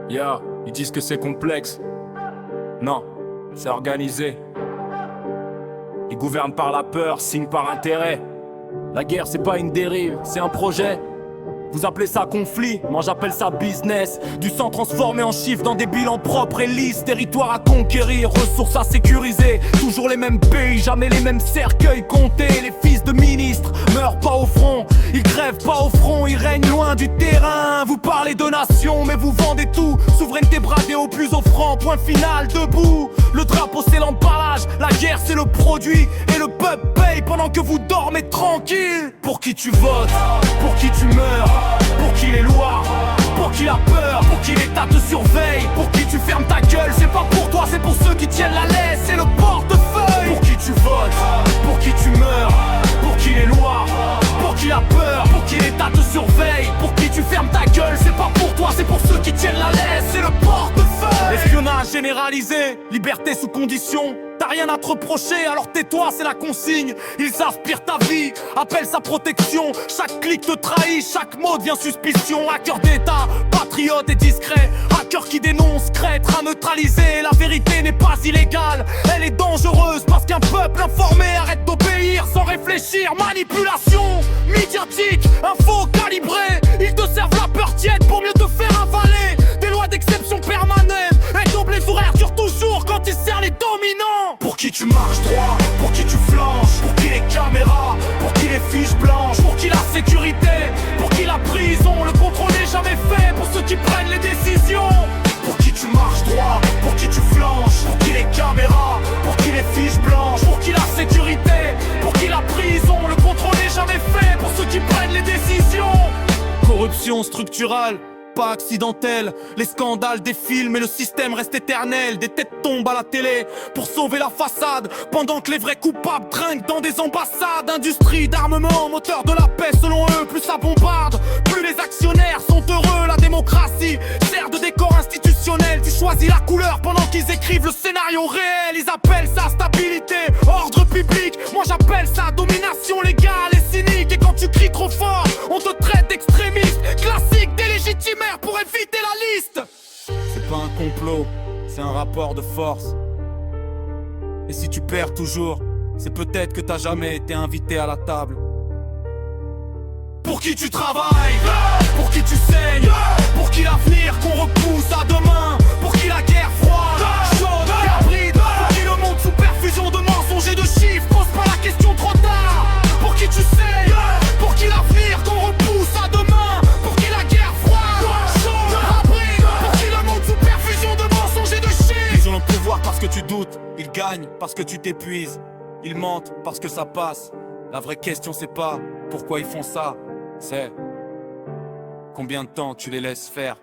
Yeah, ils disent que c'est complexe. Non, c'est organisé. Ils gouvernent par la peur, signent par intérêt. La guerre c'est pas une dérive, c'est un projet. Vous appelez ça conflit, moi j'appelle ça business. Du sang transformé en chiffres dans des bilans propres et lisses. Territoire à conquérir, ressources à sécuriser. Toujours les mêmes pays, jamais les mêmes cercueils comptés. Les fils de ministres meurent pas au front, ils crèvent pas au front, ils règnent loin du terrain. Vous parlez de nation mais vous vendez tout. Souveraineté bradée au plus offrant, point final, debout. Le drapeau c'est l'emballage, la guerre c'est le produit. Et le peuple paye pendant que vous dormez tranquille. Pour qui tu votes, pour qui tu meurs, pour qui les lois, pour qui la peur, pour qui l'État te surveille, pour qui tu fermes ta gueule, c'est pas pour toi, c'est pour ceux qui tiennent la laisse, c'est le portefeuille. Pour qui tu votes, pour qui tu meurs, pour qui les lois, pour qui la peur, pour qui l'État te surveille, pour qui tu fermes ta gueule, c'est pas pour toi, c'est pour ceux qui tiennent la laisse, c'est le portefeuille. Espionnage généralisé, liberté sous condition. T'as rien à te reprocher, alors tais-toi, c'est la consigne. Ils aspirent ta vie, appellent sa protection. Chaque clic te trahit, chaque mot devient suspicion. Hacker d'État, patriote et discret. Hacker qui dénonce, crête à neutraliser. La vérité n'est pas illégale, elle est dangereuse. Parce qu'un peuple informé arrête d'obéir sans réfléchir. Manipulation médiatique, info calibrée. Ils te servent la peur tiède pour mieux te faire avaler des lois d'exception permanentes. Et double les horaires durent toujours quand ils serrent les dominants. Pour qui tu marches droit, pour qui tu flanches, pour qui les caméras, pour qui les fiches blanches, pour qui la sécurité, pour qui la prison. Le contrôle n'est jamais fait pour ceux qui prennent les décisions. Pour qui tu marches droit, pour qui tu flanches, pour qui les caméras, pour qui les fiches blanches, pour qui la sécurité, pour qui la prison. Le contrôle n'est jamais fait pour ceux qui prennent les décisions. Corruption structurelle, pas accidentelle. Les scandales défilent mais le système reste éternel. Des têtes tombent à la télé pour sauver la façade, pendant que les vrais coupables trinquent dans des ambassades. Industrie d'armement, moteur de la paix selon eux. Plus ça bombarde, plus les actionnaires sont heureux. La démocratie sert de décor institutionnel. Tu choisis la couleur pendant qu'ils écrivent le scénario réel. Ils appellent ça stabilité, ordre public. Moi j'appelle ça domination légale et cynique. Et quand tu cries trop fort, on te traite d'extrémiste. Classique délégitimaire pour éviter la liste. C'est pas un complot, c'est un rapport de force. Et si tu perds toujours, c'est peut-être que t'as jamais été invité à la table. Pour qui tu travailles, pour qui tu saignes, pour qui l'avenir qu'on repousse à demain, pour qui la guerre froide, chaude, hybride, pour qui le monde sous perfusion de mensonges et de chiffres. Pose pas la question trop tard. Pour qui tu saignes, pour qui l'avenir qu'on repousse à demain, pour qui la guerre froide, chaude, hybride, pour qui le monde sous perfusion de mensonges et de chiffres. Ils ont le pouvoir parce que tu doutes, ils gagnent parce que tu t'épuises, ils mentent parce que ça passe. La vraie question c'est pas pourquoi ils font ça, c'est combien de temps tu les laisses faire.